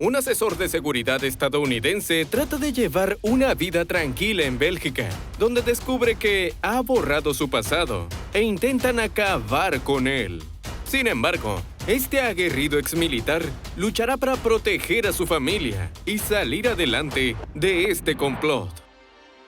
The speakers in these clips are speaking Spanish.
Un asesor de seguridad estadounidense trata de llevar una vida tranquila en Bélgica, donde descubre que ha borrado su pasado e intentan acabar con él. Sin embargo, este aguerrido exmilitar luchará para proteger a su familia y salir adelante de este complot.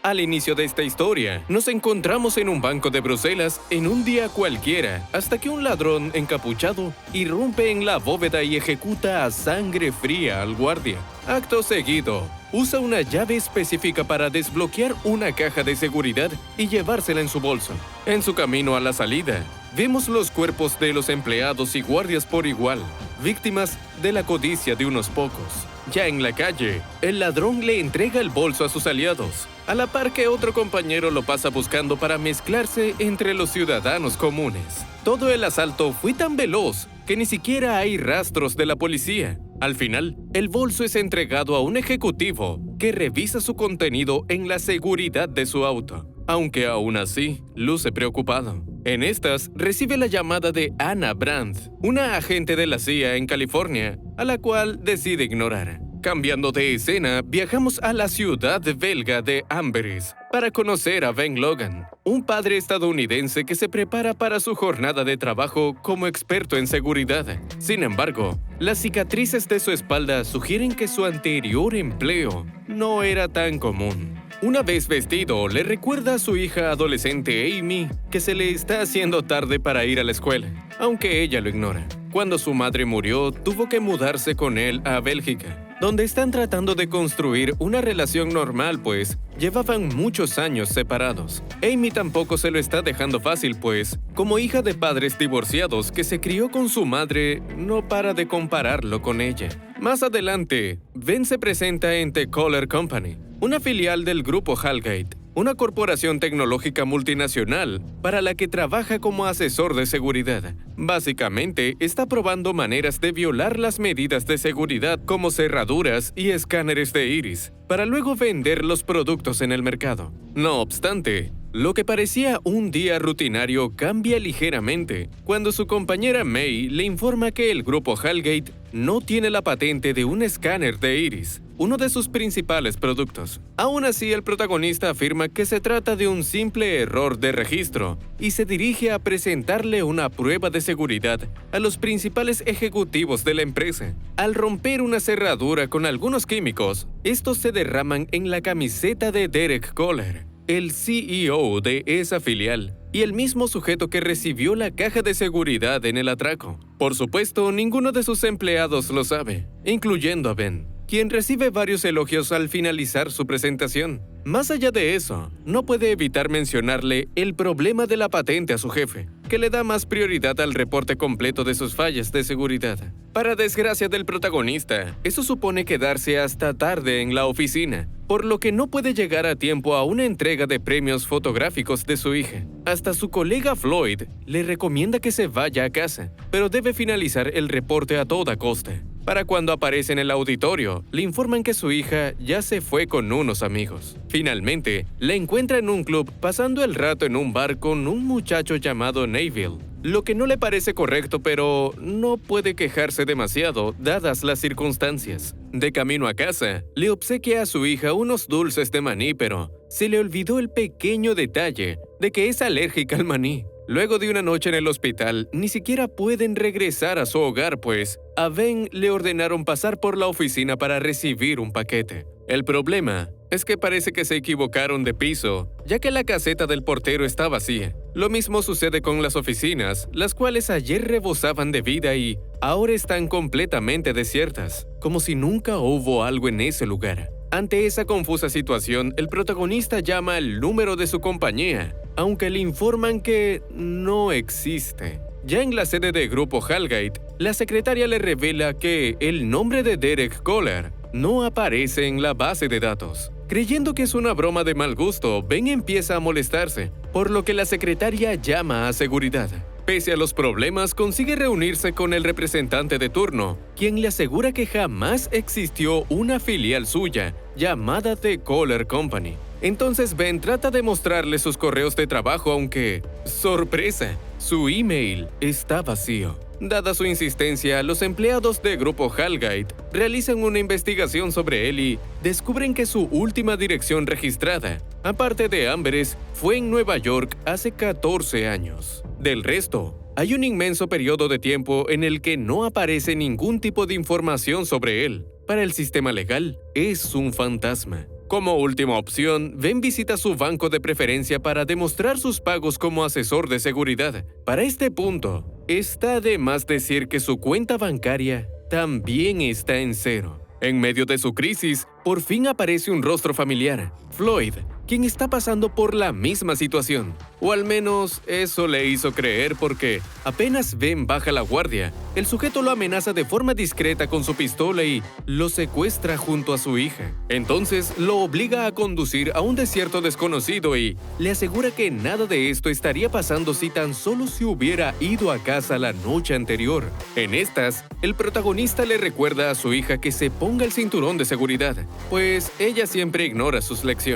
Al inicio de esta historia, nos encontramos en un banco de Bruselas en un día cualquiera, hasta que un ladrón encapuchado irrumpe en la bóveda y ejecuta a sangre fría al guardia. Acto seguido, usa una llave específica para desbloquear una caja de seguridad y llevársela en su bolso. En su camino a la salida, vemos los cuerpos de los empleados y guardias por igual, víctimas de la codicia de unos pocos. Ya en la calle, el ladrón le entrega el bolso a sus aliados, a la par que otro compañero lo pasa buscando para mezclarse entre los ciudadanos comunes. Todo el asalto fue tan veloz que ni siquiera hay rastros de la policía. Al final, el bolso es entregado a un ejecutivo que revisa su contenido en la seguridad de su auto, aunque aún así luce preocupado. En estas, recibe la llamada de Anna Brandt, una agente de la CIA en California, a la cual decide ignorar. Cambiando de escena, viajamos a la ciudad belga de Amberes para conocer a Ben Logan, un padre estadounidense que se prepara para su jornada de trabajo como experto en seguridad. Sin embargo, las cicatrices de su espalda sugieren que su anterior empleo no era tan común. Una vez vestido, le recuerda a su hija adolescente Amy que se le está haciendo tarde para ir a la escuela, aunque ella lo ignora. Cuando su madre murió, tuvo que mudarse con él a Bélgica, donde están tratando de construir una relación normal, pues llevaban muchos años separados. Amy tampoco se lo está dejando fácil, pues, como hija de padres divorciados que se crió con su madre, no para de compararlo con ella. Más adelante, Ben se presenta en The Kohler Company, una filial del grupo Hallgate, una corporación tecnológica multinacional para la que trabaja como asesor de seguridad. Básicamente, está probando maneras de violar las medidas de seguridad como cerraduras y escáneres de iris, para luego vender los productos en el mercado. No obstante, lo que parecía un día rutinario cambia ligeramente cuando su compañera May le informa que el grupo Hallgate no tiene la patente de un escáner de iris, uno de sus principales productos. Aún así, el protagonista afirma que se trata de un simple error de registro y se dirige a presentarle una prueba de seguridad a los principales ejecutivos de la empresa. Al romper una cerradura con algunos químicos, estos se derraman en la camiseta de Derek Kohler, el CEO de esa filial, y el mismo sujeto que recibió la caja de seguridad en el atraco. Por supuesto, ninguno de sus empleados lo sabe, incluyendo a Ben, quien recibe varios elogios al finalizar su presentación. Más allá de eso, no puede evitar mencionarle el problema de la patente a su jefe, que le da más prioridad al reporte completo de sus fallas de seguridad. Para desgracia del protagonista, eso supone quedarse hasta tarde en la oficina, por lo que no puede llegar a tiempo a una entrega de premios fotográficos de su hija. Hasta su colega Floyd le recomienda que se vaya a casa, pero debe finalizar el reporte a toda costa. Para cuando aparece en el auditorio, le informan que su hija ya se fue con unos amigos. Finalmente, la encuentra en un club pasando el rato en un bar con un muchacho llamado Neville, lo que no le parece correcto, pero no puede quejarse demasiado dadas las circunstancias. De camino a casa, le obsequia a su hija unos dulces de maní, pero se le olvidó el pequeño detalle de que es alérgica al maní. Luego de una noche en el hospital, ni siquiera pueden regresar a su hogar, pues a Ben le ordenaron pasar por la oficina para recibir un paquete. El problema es que parece que se equivocaron de piso, ya que la caseta del portero está vacía. Lo mismo sucede con las oficinas, las cuales ayer rebosaban de vida y ahora están completamente desiertas, como si nunca hubo algo en ese lugar. Ante esa confusa situación, el protagonista llama al número de su compañía, aunque le informan que no existe. Ya en la sede del grupo Hallgate, la secretaria le revela que el nombre de Derek Kohler no aparece en la base de datos. Creyendo que es una broma de mal gusto, Ben empieza a molestarse, por lo que la secretaria llama a seguridad. Pese a los problemas, consigue reunirse con el representante de turno, quien le asegura que jamás existió una filial suya llamada The Kohler Company. Entonces Ben trata de mostrarle sus correos de trabajo, aunque, ¡sorpresa!, su email está vacío. Dada su insistencia, los empleados del grupo Hallgate realizan una investigación sobre él y descubren que su última dirección registrada, aparte de Amberes, fue en Nueva York hace 14 años. Del resto, hay un inmenso periodo de tiempo en el que no aparece ningún tipo de información sobre él. Para el sistema legal, es un fantasma. Como última opción, Ben visita su banco de preferencia para demostrar sus pagos como asesor de seguridad. Para este punto, está de más decir que su cuenta bancaria también está en cero. En medio de su crisis, por fin aparece un rostro familiar, Floyd, quien está pasando por la misma situación. O al menos eso le hizo creer porque apenas Ben baja la guardia, el sujeto lo amenaza de forma discreta con su pistola y lo secuestra junto a su hija. Entonces lo obliga a conducir a un desierto desconocido y le asegura que nada de esto estaría pasando si tan solo se hubiera ido a casa la noche anterior. En estas, el protagonista le recuerda a su hija que se ponga el cinturón de seguridad, pues ella siempre ignora sus lecciones.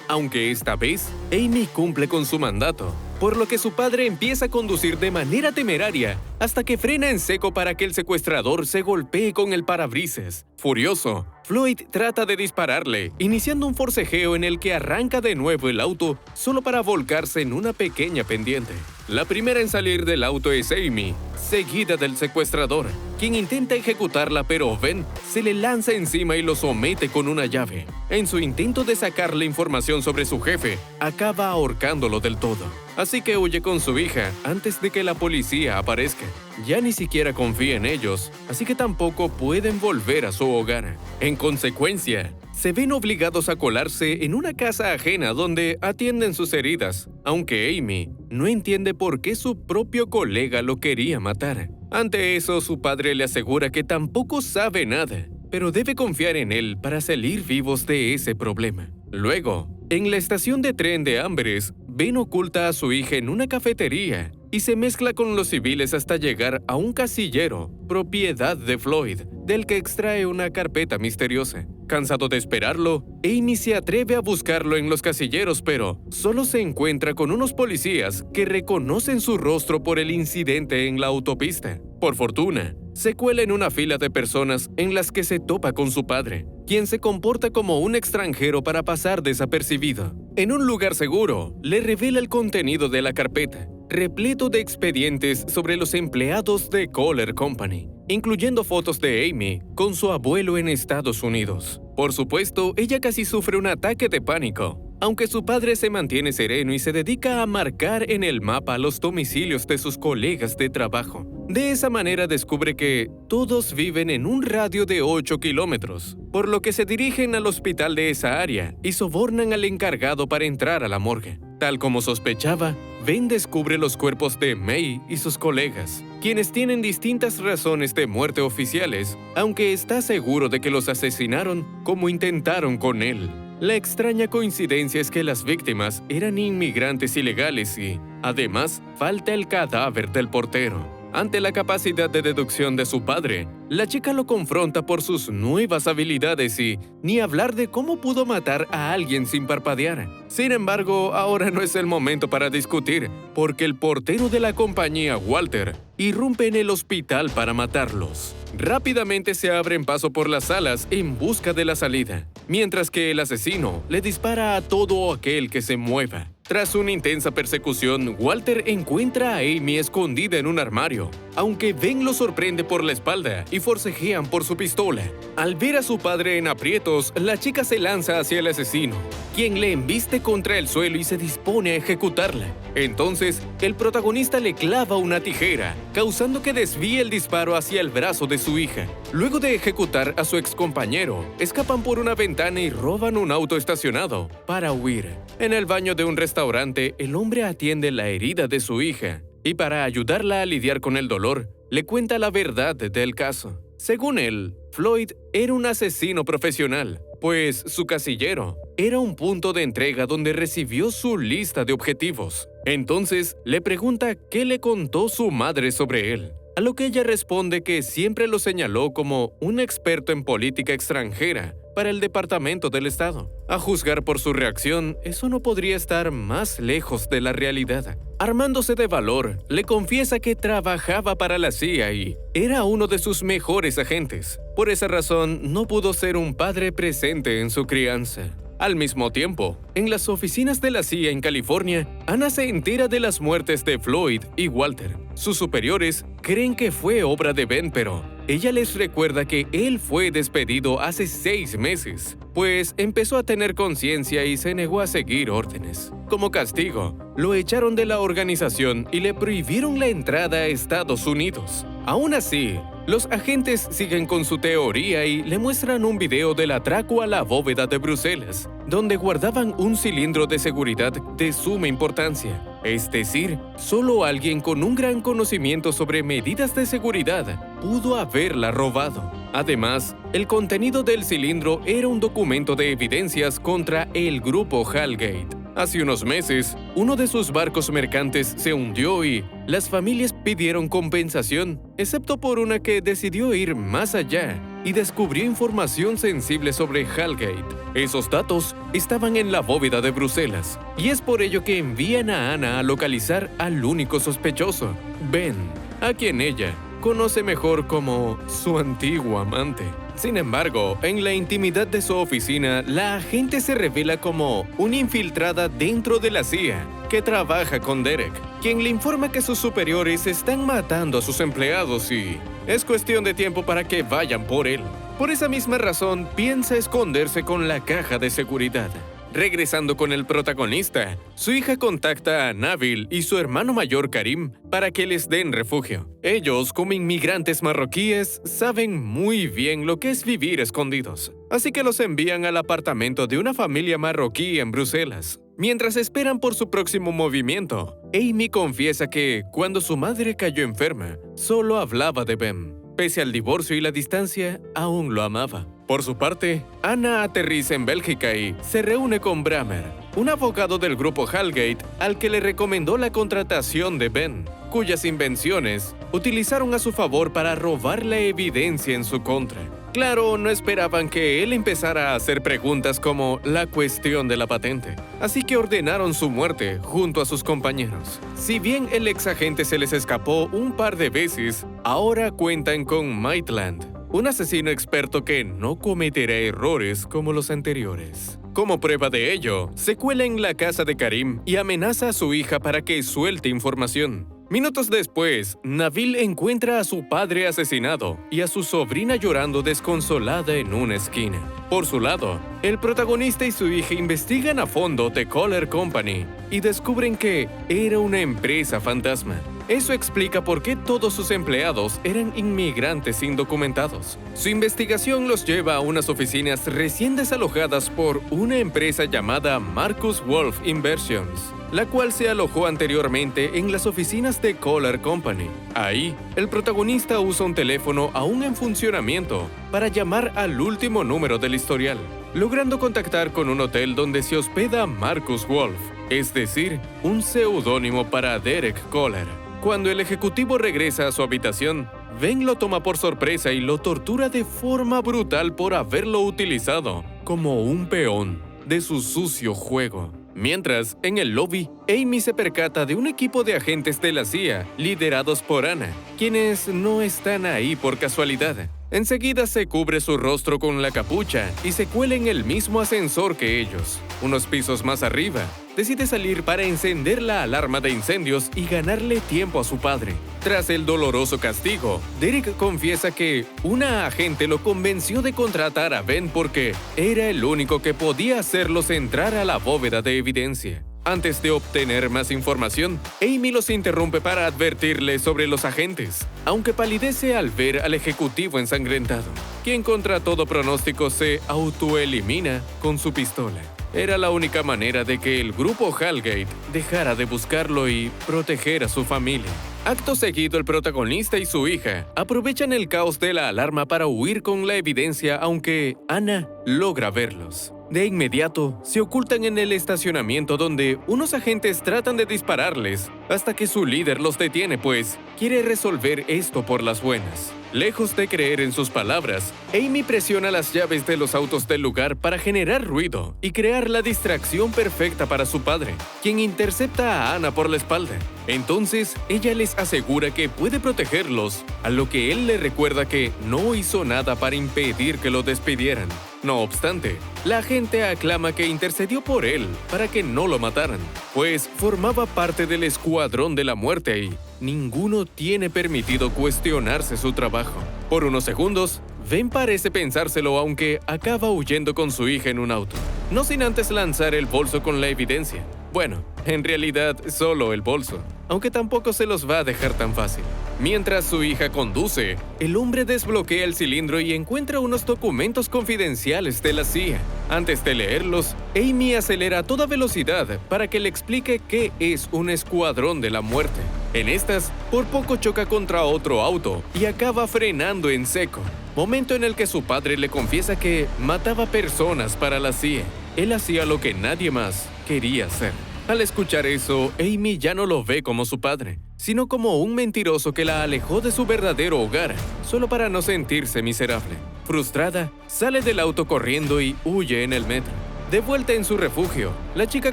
Aunque esta vez, Amy cumple con su mandato, por lo que su padre empieza a conducir de manera temeraria hasta que frena en seco para que el secuestrador se golpee con el parabrisas. Furioso, Floyd trata de dispararle, iniciando un forcejeo en el que arranca de nuevo el auto solo para volcarse en una pequeña pendiente. La primera en salir del auto es Amy, seguida del secuestrador, quien intenta ejecutarla, pero Ben se le lanza encima y lo somete con una llave. En su intento de sacarle información sobre su jefe, acaba ahorcándolo del todo. Así que huye con su hija antes de que la policía aparezca. Ya ni siquiera confía en ellos, así que tampoco pueden volver a su hogar. En consecuencia, se ven obligados a colarse en una casa ajena donde atienden sus heridas, aunque Amy no entiende por qué su propio colega lo quería matar. Ante eso, su padre le asegura que tampoco sabe nada, pero debe confiar en él para salir vivos de ese problema. Luego, en la estación de tren de Amberes, Ben oculta a su hija en una cafetería y se mezcla con los civiles hasta llegar a un casillero, propiedad de Floyd, del que extrae una carpeta misteriosa. Cansado de esperarlo, Amy se atreve a buscarlo en los casilleros, pero solo se encuentra con unos policías que reconocen su rostro por el incidente en la autopista. Por fortuna, se cuela en una fila de personas en las que se topa con su padre, quien se comporta como un extranjero para pasar desapercibido. En un lugar seguro, le revela el contenido de la carpeta, repleto de expedientes sobre los empleados de Kohler Company, incluyendo fotos de Amy con su abuelo en Estados Unidos. Por supuesto, ella casi sufre un ataque de pánico, aunque su padre se mantiene sereno y se dedica a marcar en el mapa los domicilios de sus colegas de trabajo. De esa manera descubre que todos viven en un radio de 8 kilómetros, por lo que se dirigen al hospital de esa área y sobornan al encargado para entrar a la morgue. Tal como sospechaba, Ben descubre los cuerpos de May y sus colegas, quienes tienen distintas razones de muerte oficiales, aunque está seguro de que los asesinaron como intentaron con él. La extraña coincidencia es que las víctimas eran inmigrantes ilegales y, además, falta el cadáver del portero. Ante la capacidad de deducción de su padre, la chica lo confronta por sus nuevas habilidades y ni hablar de cómo pudo matar a alguien sin parpadear. Sin embargo, ahora no es el momento para discutir, porque el portero de la compañía, Walter, irrumpe en el hospital para matarlos. Rápidamente se abren paso por las salas en busca de la salida, mientras que el asesino le dispara a todo aquel que se mueva. Tras una intensa persecución, Walter encuentra a Amy escondida en un armario, aunque Ben lo sorprende por la espalda y forcejean por su pistola. Al ver a su padre en aprietos, la chica se lanza hacia el asesino, quien le embiste contra el suelo y se dispone a ejecutarla. Entonces, el protagonista le clava una tijera, causando que desvíe el disparo hacia el brazo de su hija. Luego de ejecutar a su excompañero, escapan por una ventana y roban un auto estacionado para huir. En el baño de un restaurante, el hombre atiende la herida de su hija y para ayudarla a lidiar con el dolor, le cuenta la verdad del caso. Según él, Floyd era un asesino profesional, pues su casillero era un punto de entrega donde recibió su lista de objetivos. Entonces, le pregunta qué le contó su madre sobre él. a lo que ella responde que siempre lo señaló como un experto en política extranjera para el Departamento del Estado. A juzgar por su reacción, eso no podría estar más lejos de la realidad. Armándose de valor, le confiesa que trabajaba para la CIA y era uno de sus mejores agentes. Por esa razón, no pudo ser un padre presente en su crianza. Al mismo tiempo, en las oficinas de la CIA en California, Anna se entera de las muertes de Floyd y Walter. Sus superiores creen que fue obra de Ben, pero ella les recuerda que él fue despedido hace 6 meses, pues empezó a tener conciencia y se negó a seguir órdenes. Como castigo, lo echaron de la organización y le prohibieron la entrada a Estados Unidos. Aún así, los agentes siguen con su teoría y le muestran un video del atraco a la bóveda de Bruselas, donde guardaban un cilindro de seguridad de suma importancia. Es decir, solo alguien con un gran conocimiento sobre medidas de seguridad pudo haberla robado. Además, el contenido del cilindro era un documento de evidencias contra el grupo Hellgate. Hace unos meses, uno de sus barcos mercantes se hundió y las familias pidieron compensación, excepto por una que decidió ir más allá y descubrió información sensible sobre Hellgate. Esos datos estaban en la bóveda de Bruselas, y es por ello que envían a Anna a localizar al único sospechoso, Ben, a quien ella conoce mejor como su antiguo amante. Sin embargo, en la intimidad de su oficina, la agente se revela como una infiltrada dentro de la CIA que trabaja con Derek, quien le informa que sus superiores están matando a sus empleados y es cuestión de tiempo para que vayan por él. Por esa misma razón, piensa esconderse con la caja de seguridad. Regresando con el protagonista, su hija contacta a Nabil y su hermano mayor Karim para que les den refugio. Ellos, como inmigrantes marroquíes, saben muy bien lo que es vivir escondidos, así que los envían al apartamento de una familia marroquí en Bruselas. Mientras esperan por su próximo movimiento, Amy confiesa que, cuando su madre cayó enferma, solo hablaba de Ben. Pese al divorcio y la distancia, aún lo amaba. Por su parte, Anna aterriza en Bélgica y se reúne con Bramer, un abogado del grupo Hellgate al que le recomendó la contratación de Ben, cuyas invenciones utilizaron a su favor para robar la evidencia en su contra. Claro, no esperaban que él empezara a hacer preguntas como la cuestión de la patente, así que ordenaron su muerte junto a sus compañeros. Si bien el exagente se les escapó un par de veces, ahora cuentan con Maitland, un asesino experto que no cometerá errores como los anteriores. Como prueba de ello, se cuela en la casa de Karim y amenaza a su hija para que suelte información. Minutos después, Nabil encuentra a su padre asesinado y a su sobrina llorando desconsolada en una esquina. Por su lado, el protagonista y su hija investigan a fondo The Kohler Company y descubren que era una empresa fantasma. Eso explica por qué todos sus empleados eran inmigrantes indocumentados. Su investigación los lleva a unas oficinas recién desalojadas por una empresa llamada Marcus Wolf Inversions, la cual se alojó anteriormente en las oficinas de Kohler Company. Ahí, el protagonista usa un teléfono aún en funcionamiento para llamar al último número del historial, logrando contactar con un hotel donde se hospeda Marcus Wolf, es decir, un seudónimo para Derek Kohler. Cuando el ejecutivo regresa a su habitación, Ben lo toma por sorpresa y lo tortura de forma brutal por haberlo utilizado como un peón de su sucio juego. Mientras, en el lobby, Amy se percata de un equipo de agentes de la CIA liderados por Anna, quienes no están ahí por casualidad. Enseguida se cubre su rostro con la capucha y se cuela en el mismo ascensor que ellos. Unos pisos más arriba, decide salir para encender la alarma de incendios y ganarle tiempo a su padre. Tras el doloroso castigo, Derek confiesa que una agente lo convenció de contratar a Ben porque era el único que podía hacerlos entrar a la bóveda de evidencia. Antes de obtener más información, Amy los interrumpe para advertirle sobre los agentes, aunque palidece al ver al ejecutivo ensangrentado, quien contra todo pronóstico se autoelimina con su pistola. Era la única manera de que el grupo Hellgate dejara de buscarlo y proteger a su familia. Acto seguido, el protagonista y su hija aprovechan el caos de la alarma para huir con la evidencia, aunque Anna logra verlos. De inmediato, se ocultan en el estacionamiento donde unos agentes tratan de dispararles hasta que su líder los detiene, pues quiere resolver esto por las buenas. Lejos de creer en sus palabras, Amy presiona las llaves de los autos del lugar para generar ruido y crear la distracción perfecta para su padre, quien intercepta a Anna por la espalda. Entonces, ella les asegura que puede protegerlos, a lo que él le recuerda que no hizo nada para impedir que lo despidieran. No obstante, la agente aclama que intercedió por él para que no lo mataran, pues formaba parte del escuadrón de la muerte y ninguno tiene permitido cuestionarse su trabajo. Por unos segundos, Ben parece pensárselo, aunque acaba huyendo con su hija en un auto, no sin antes lanzar el bolso con la evidencia. Bueno, en realidad solo el bolso, aunque tampoco se los va a dejar tan fácil. Mientras su hija conduce, el hombre desbloquea el cilindro y encuentra unos documentos confidenciales de la CIA. Antes de leerlos, Amy acelera a toda velocidad para que le explique qué es un escuadrón de la muerte. En estas, por poco choca contra otro auto y acaba frenando en seco, momento en el que su padre le confiesa que mataba personas para la CIA. Él hacía lo que nadie más quería hacer. Al escuchar eso, Amy ya no lo ve como su padre, sino como un mentiroso que la alejó de su verdadero hogar, solo para no sentirse miserable. Frustrada, sale del auto corriendo y huye en el metro. De vuelta en su refugio, la chica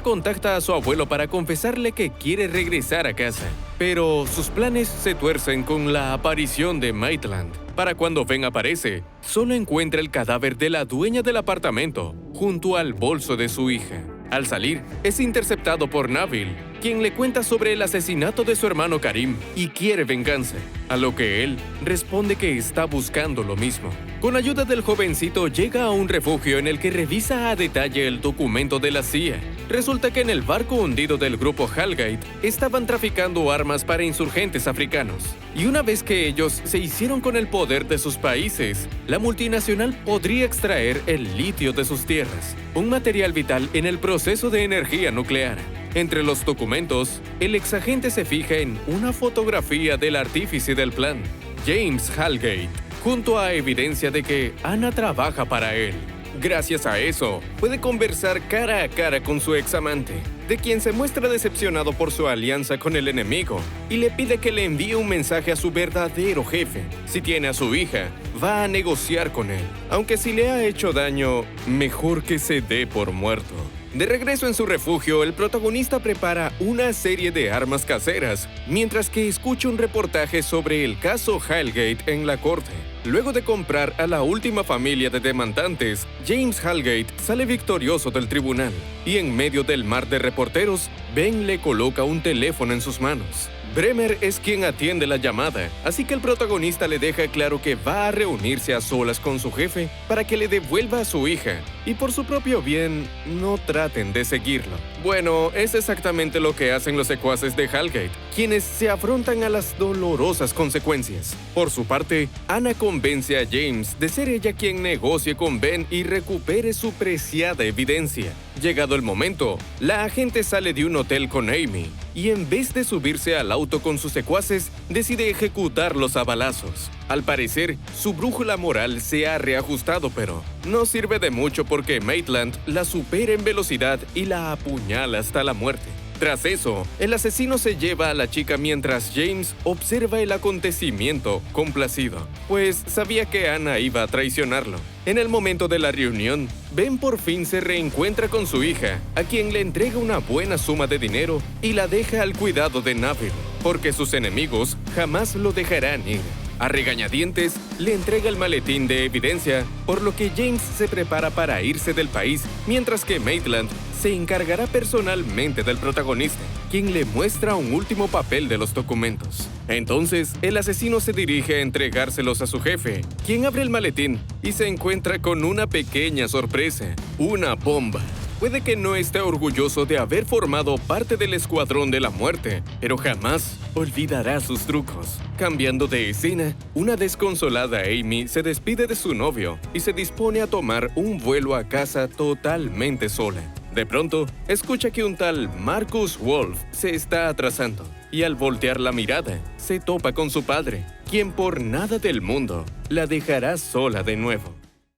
contacta a su abuelo para confesarle que quiere regresar a casa, pero sus planes se tuercen con la aparición de Maitland. Para cuando Ben aparece, solo encuentra el cadáver de la dueña del apartamento, junto al bolso de su hija. Al salir, es interceptado por Nabil, quien le cuenta sobre el asesinato de su hermano Karim y quiere venganza, a lo que él responde que está buscando lo mismo. Con ayuda del jovencito, llega a un refugio en el que revisa a detalle el documento de la CIA. Resulta que en el barco hundido del grupo Hellgate estaban traficando armas para insurgentes africanos. Y una vez que ellos se hicieron con el poder de sus países, la multinacional podría extraer el litio de sus tierras, un material vital en el proceso de energía nuclear. Entre los documentos, el exagente se fija en una fotografía del artífice del plan, James Hellgate, junto a evidencia de que Anna trabaja para él. Gracias a eso, puede conversar cara a cara con su examante, de quien se muestra decepcionado por su alianza con el enemigo, y le pide que le envíe un mensaje a su verdadero jefe. Si tiene a su hija, va a negociar con él, aunque si le ha hecho daño, mejor que se dé por muerto. De regreso en su refugio, el protagonista prepara una serie de armas caseras, mientras que escucha un reportaje sobre el caso Hellgate en la corte. Luego de comprar a la última familia de demandantes, James Hellgate sale victorioso del tribunal, y en medio del mar de reporteros, Ben le coloca un teléfono en sus manos. Bremer es quien atiende la llamada, así que el protagonista le deja claro que va a reunirse a solas con su jefe para que le devuelva a su hija, y por su propio bien, no traten de seguirlo. Bueno, es exactamente lo que hacen los secuaces de Hellgate, quienes se afrontan a las dolorosas consecuencias. Por su parte, Anna convence a James de ser ella quien negocie con Ben y recupere su preciada evidencia. Llegado el momento, la agente sale de un hotel con Amy, y en vez de subirse al auto con sus secuaces, decide ejecutarlos a balazos. Al parecer, su brújula moral se ha reajustado, pero no sirve de mucho porque Maitland la supera en velocidad y la apuñala hasta la muerte. Tras eso, el asesino se lleva a la chica mientras James observa el acontecimiento complacido, pues sabía que Anna iba a traicionarlo. En el momento de la reunión, Ben por fin se reencuentra con su hija, a quien le entrega una buena suma de dinero y la deja al cuidado de Nabil, porque sus enemigos jamás lo dejarán ir. A regañadientes, le entrega el maletín de evidencia, por lo que James se prepara para irse del país, mientras que Maitland se encargará personalmente del protagonista, quien le muestra un último papel de los documentos. Entonces, el asesino se dirige a entregárselos a su jefe, quien abre el maletín y se encuentra con una pequeña sorpresa: una bomba. Puede que no esté orgulloso de haber formado parte del escuadrón de la muerte, pero jamás olvidará sus trucos. Cambiando de escena, una desconsolada Amy se despide de su novio y se dispone a tomar un vuelo a casa totalmente sola. De pronto, escucha que un tal Marcus Wolf se está atrasando y al voltear la mirada, se topa con su padre, quien por nada del mundo la dejará sola de nuevo.